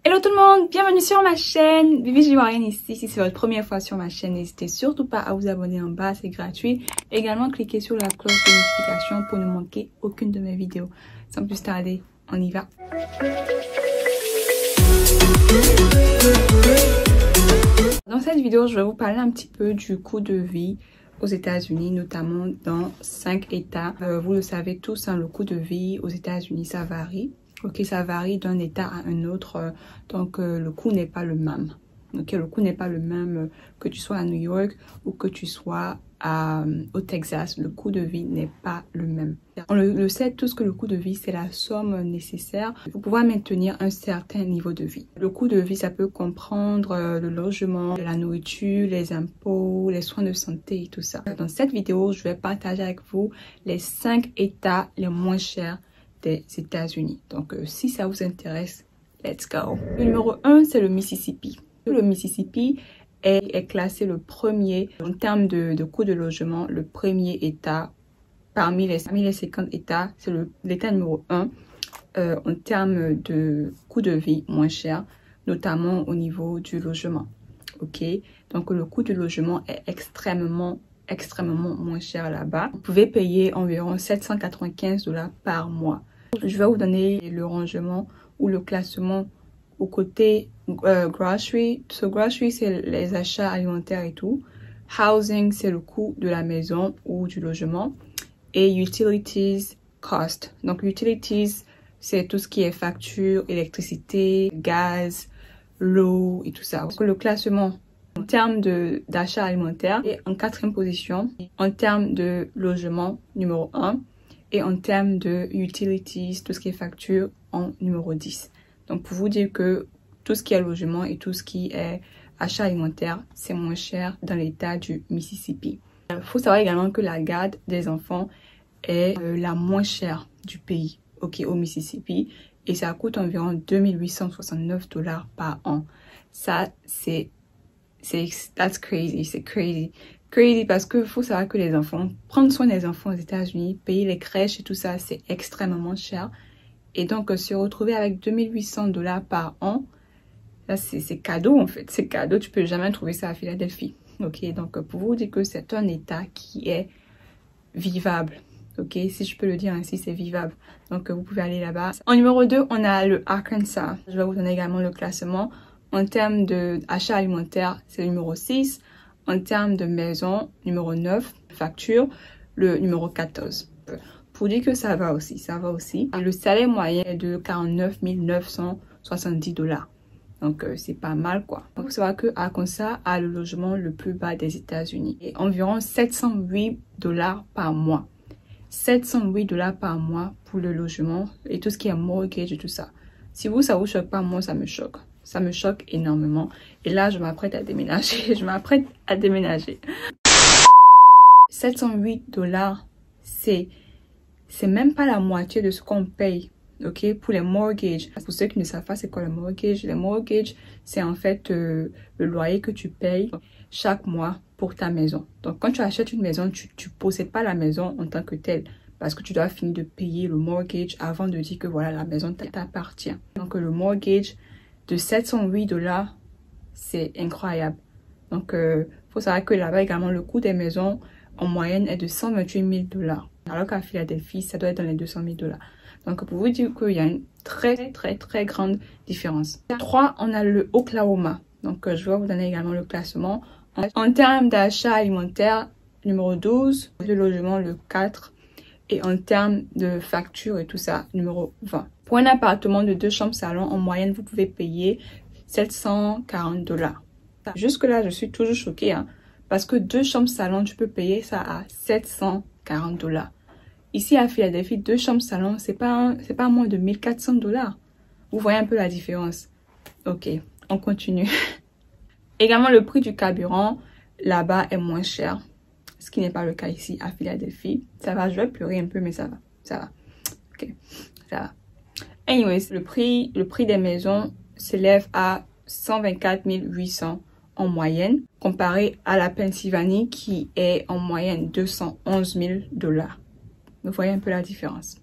Hello tout le monde, bienvenue sur ma chaîne. Vivi Ivoirienne ici. Si c'est votre première fois sur ma chaîne, n'hésitez surtout pas à vous abonner en bas, c'est gratuit. Également, cliquez sur la cloche de notification pour ne manquer aucune de mes vidéos. Sans plus tarder, on y va. Dans cette vidéo, je vais vous parler un petit peu du coût de vie aux États-Unis, notamment dans 5 États. Vous le savez tous, hein, le coût de vie aux États-Unis, ça varie. Ok, ça varie d'un état à un autre, donc le coût n'est pas le même. Ok, le coût n'est pas le même que tu sois à New York ou que tu sois au Texas. Le coût de vie n'est pas le même. On le sait tous que le coût de vie, c'est la somme nécessaire pour pouvoir maintenir un certain niveau de vie. Le coût de vie, ça peut comprendre le logement, la nourriture, les impôts, les soins de santé et tout ça. Dans cette vidéo, je vais partager avec vous les 5 États les moins chers des États-Unis. Donc, si ça vous intéresse, let's go. Le numéro 1, c'est le Mississippi. Le Mississippi est classé le premier en termes de coût de logement, le premier État parmi les 50 États. C'est l'État numéro 1 en termes de coût de vie moins cher, notamment au niveau du logement. Ok, donc le coût du logement est extrêmement moins cher là-bas. Vous pouvez payer environ 795 $ par mois. Je vais vous donner le rangement ou le classement au côté grocery. So grocery, c'est les achats alimentaires et tout. Housing, c'est le coût de la maison ou du logement. Et utilities cost. Donc utilities, c'est tout ce qui est facture, électricité, gaz, l'eau et tout ça. Donc, le classement en termes d'achat alimentaire est en 4e position, en termes de logement numéro 1 et en termes de utilities, tout ce qui est facture, en numéro 10. Donc pour vous dire que tout ce qui est logement et tout ce qui est achat alimentaire, c'est moins cher dans l'état du Mississippi. Il faut savoir également que la garde des enfants est la moins chère du pays, ok, au Mississippi, et ça coûte environ 2869 $ par an. Ça, that's crazy, c'est crazy parce que faut savoir que les enfants, prendre soin des enfants aux États-Unis, payer les crèches et tout ça, c'est extrêmement cher. Et donc se retrouver avec 2800 $ par an, là c'est cadeau en fait, c'est cadeau, tu peux jamais trouver ça à Philadelphie. Ok, donc pour vous dire que c'est un état qui est vivable. Ok, si je peux le dire ainsi, c'est vivable. Donc vous pouvez aller là-bas. En numéro 2, on a le Arkansas. Je vais vous donner également le classement. En termes d'achat alimentaire, c'est le numéro 6. En termes de maison, numéro 9. Facture, le numéro 14. Pour dire que ça va aussi, ça va aussi. Le salaire moyen est de 49 970 $. Donc c'est pas mal quoi. Il faut savoir que Arkansas a le logement le plus bas des États-Unis. Et environ 708 $ par mois. 708 $ par mois pour le logement et tout ce qui est mortgage et tout ça. Si vous, ça vous choque pas, moi ça me choque. Ça me choque énormément. Et là, je m'apprête à déménager. 708 $, c'est même pas la moitié de ce qu'on paye. Ok, pour les mortgages. Pour ceux qui ne savent pas c'est quoi le mortgage. Les mortgages, c'est en fait le loyer que tu payes chaque mois pour ta maison. Donc quand tu achètes une maison, tu possèdes pas la maison en tant que telle. Parce que tu dois finir de payer le mortgage avant de dire que voilà, la maison t'appartient. Donc le mortgage de 708 $, c'est incroyable. Donc faut savoir que là-bas également, le coût des maisons en moyenne est de 128 000 $. Alors qu'à Philadelphie, ça doit être dans les 200 000 $. Donc pour vous dire qu'il y a une très grande différence. 3, on a le Oklahoma. Donc je vais vous donner également le classement. En termes d'achat alimentaire, numéro 12, le logement, le 4. Et en termes de facture et tout ça, numéro 20. Pour un appartement de 2 chambres salon, en moyenne, vous pouvez payer 740 $. Jusque là, je suis toujours choquée, hein, parce que 2 chambres salon, tu peux payer ça à 740 $. Ici à Philadelphie, 2 chambres salon, c'est pas moins de 1400 $. Vous voyez un peu la différence. Ok, on continue. Également, le prix du carburant là-bas est moins cher. Ce qui n'est pas le cas ici à Philadelphie. Ça va, je vais pleurer un peu, mais ça va. Ok, ça va. Anyways, le prix des maisons s'élève à 124 800 en moyenne, comparé à la Pennsylvanie qui est en moyenne 211 000 $. Vous voyez un peu la différence.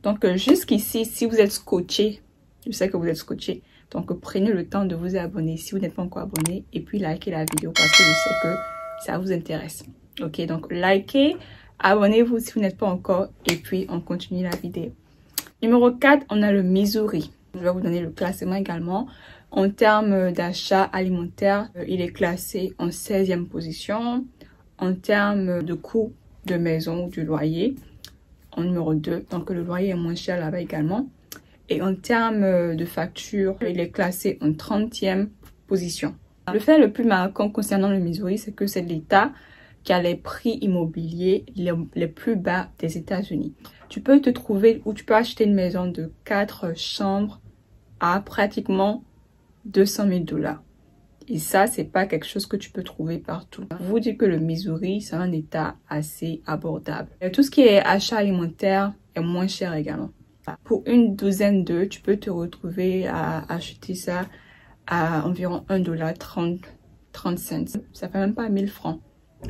Donc jusqu'ici, si vous êtes scotché, Je sais que vous êtes scotché. Donc, prenez le temps de vous abonner si vous n'êtes pas encore abonné. Et puis, likez la vidéo parce que je sais que ça vous intéresse. Ok, donc likez, abonnez-vous si vous n'êtes pas encore. Et puis, on continue la vidéo. Numéro 4, on a le Missouri. Je vais vous donner le classement également. En termes d'achat alimentaire, il est classé en 16e position. En termes de coût de maison ou du loyer, en numéro 2. Donc, le loyer est moins cher là-bas également. Et en termes de facture, il est classé en 30e position. Le fait le plus marquant concernant le Missouri, c'est que c'est l'État qui a les prix immobiliers les plus bas des États-Unis. Tu peux te trouver ou tu peux acheter une maison de 4 chambres à pratiquement 200 000 $. Et ça, c'est pas quelque chose que tu peux trouver partout. Je vous dis que le Missouri, c'est un État assez abordable. Et tout ce qui est achat alimentaire est moins cher également. Pour une douzaine d'œufs, tu peux te retrouver à acheter ça à environ $1,30. Ça fait même pas 1000 francs.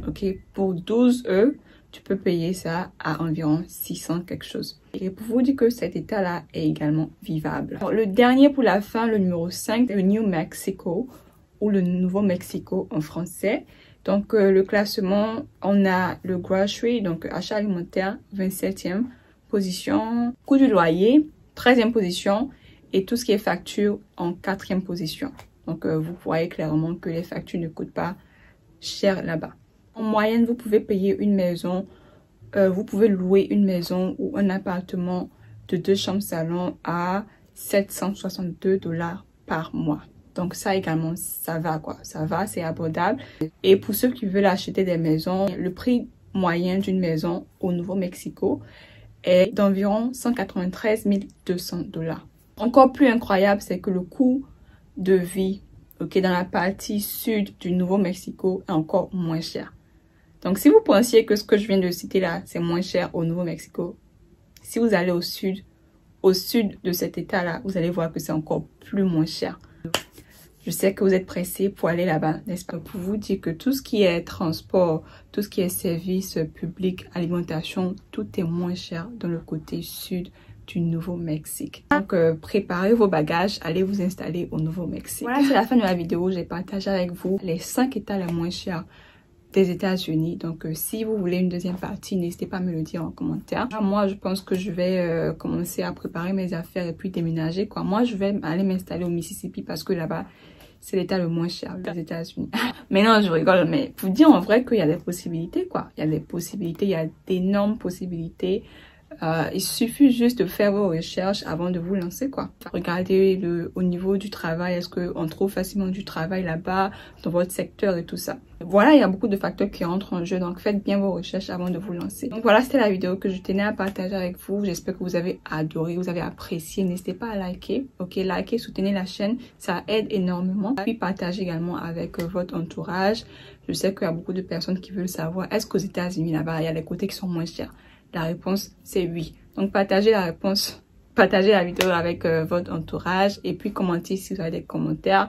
Ok, pour 12 œufs, tu peux payer ça à environ 600 quelque chose. Et pour vous dire que cet état-là est également vivable. Alors, le dernier pour la fin, le numéro 5, le New Mexico ou le Nouveau-Mexico en français. Donc, le classement, on a le grocery, donc achat alimentaire, 27e position. Coût du loyer, 13e position. Et tout ce qui est facture en 4e position. Donc, vous voyez clairement que les factures ne coûtent pas cher là-bas. En moyenne, vous pouvez payer une maison, vous pouvez louer une maison ou un appartement de 2 chambres salon à 762 $ par mois. Donc ça également, ça va quoi. Ça va, c'est abordable. Et pour ceux qui veulent acheter des maisons, le prix moyen d'une maison au Nouveau-Mexico est d'environ 193 200 $. Encore plus incroyable, c'est que le coût de vie, ok, dans la partie sud du Nouveau-Mexico est encore moins cher. Donc, si vous pensiez que ce que je viens de citer là, c'est moins cher au Nouveau-Mexico, si vous allez au sud de cet état-là, vous allez voir que c'est encore plus moins cher. Je sais que vous êtes pressés pour aller là-bas, n'est-ce pas? Pour vous dire que tout ce qui est transport, tout ce qui est services publics, alimentation, tout est moins cher dans le côté sud du Nouveau-Mexique. Donc, préparez vos bagages, allez vous installer au Nouveau-Mexique. Voilà, c'est la fin de la vidéo. J'ai partagé avec vous les 5 états les moins chers des États-Unis. Donc, si vous voulez une deuxième partie, n'hésitez pas à me le dire en commentaire. Moi, je pense que je vais commencer à préparer mes affaires et puis déménager, quoi. Moi, je vais aller m'installer au Mississippi parce que là-bas, c'est l'état le moins cher des États-Unis. Mais non, je rigole. Mais pour dire en vrai qu'il y a des possibilités, quoi. Il y a des possibilités, il y a d'énormes possibilités. Il suffit juste de faire vos recherches avant de vous lancer, quoi. Regardez au niveau du travail, est-ce qu'on trouve facilement du travail là-bas, dans votre secteur et tout ça. Voilà, il y a beaucoup de facteurs qui entrent en jeu, donc faites bien vos recherches avant de vous lancer. Donc voilà, c'était la vidéo que je tenais à partager avec vous. J'espère que vous avez adoré, vous avez apprécié. N'hésitez pas à liker, ok, liker, soutenez la chaîne, ça aide énormément. Puis partagez également avec votre entourage. Je sais qu'il y a beaucoup de personnes qui veulent savoir, est-ce qu'aux États-Unis là-bas, il y a des côtés qui sont moins chers? La réponse, c'est oui. Donc, partagez la réponse, partagez la vidéo avec votre entourage et puis commentez si vous avez des commentaires.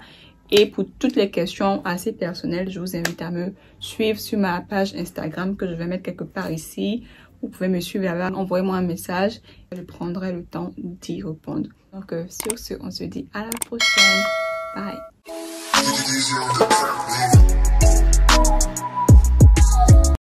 Et pour toutes les questions assez personnelles, je vous invite à me suivre sur ma page Instagram que je vais mettre quelque part ici. Vous pouvez me suivre là-bas, envoyez-moi un message. Je prendrai le temps d'y répondre. Donc, sur ce, on se dit à la prochaine. Bye.